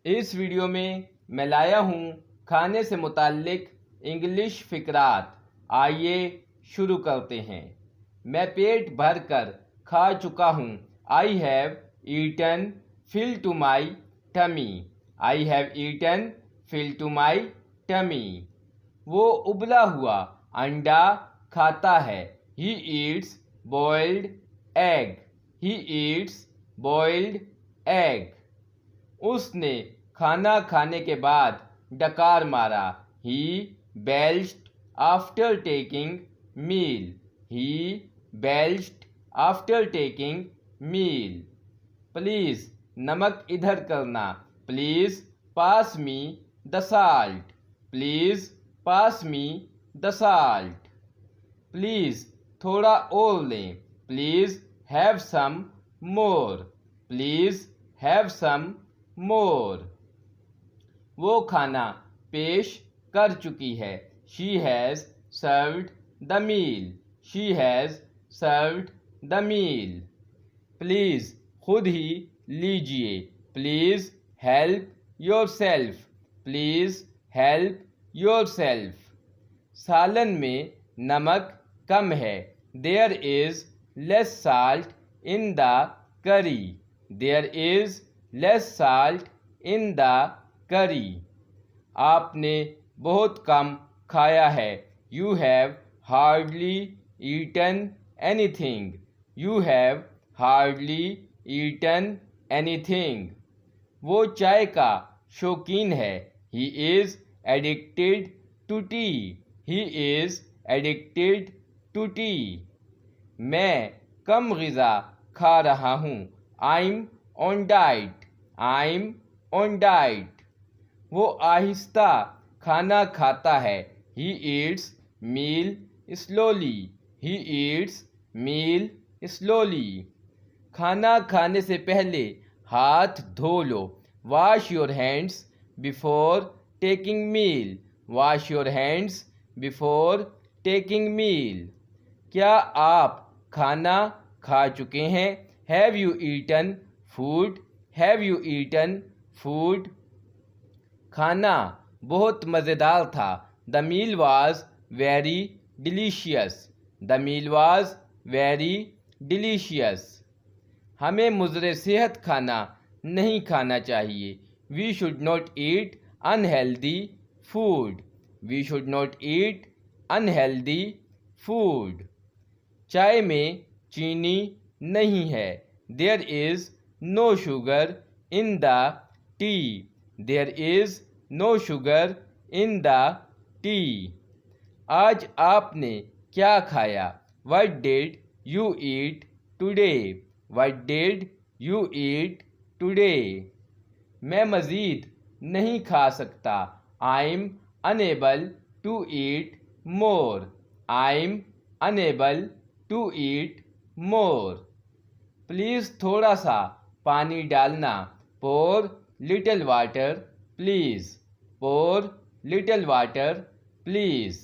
इस वीडियो में मैं लाया हूँ खाने से मुताल्लिक इंग्लिश फ़िक्रात। आइए शुरू करते हैं। मैं पेट भर कर खा चुका हूँ। I have eaten fill to my tummy. I have eaten fill to my tummy. वो उबला हुआ अंडा खाता है। He eats boiled egg. He eats boiled egg. उसने खाना खाने के बाद डकार मारा। He belched after taking meal. He belched after taking meal. Please नमक इधर करना। Please pass me the salt. Please pass me the salt. Please थोड़ा और लें। Please have some more. Please have some more. वो खाना पेश कर चुकी है। She has served the meal. She has served the meal. Please खुद ही लीजिए। Please help yourself. Please help yourself. सालन में नमक कम है। There is less salt in the curry. There is less salt in the curry. आपने बहुत कम खाया है। You have hardly eaten anything. You have hardly eaten anything. वो चाय का शौकीन है। ही is addicted to tea. He is addicted to tea. मैं कम ग़िज़ा खा रहा हूँ। I'm on diet. I'm on diet. वो आहिस्ता खाना खाता है। He eats meal slowly. He eats meal slowly. खाना खाने से पहले हाथ धो लो। Wash your hands before taking meal. Wash your hands before taking meal. क्या आप खाना खा चुके हैं? Have you eaten food? Have you eaten food? खाना बहुत मज़ेदार था। The meal was very delicious. The meal was very delicious. हमें मुज़र सेहत खाना नहीं खाना चाहिए। We should not eat unhealthy food. We should not eat unhealthy food. चाय में चीनी नहीं है। There is no sugar in the tea. There is no sugar in the tea. आज आपने क्या खाया? What did you eat today? What did you eat today? मैं मज़ीद नहीं खा सकता। आई am unable to eat more. I am unable to eat more. Please थोड़ा सा पानी डालना। Pour little water please. Pour little water please.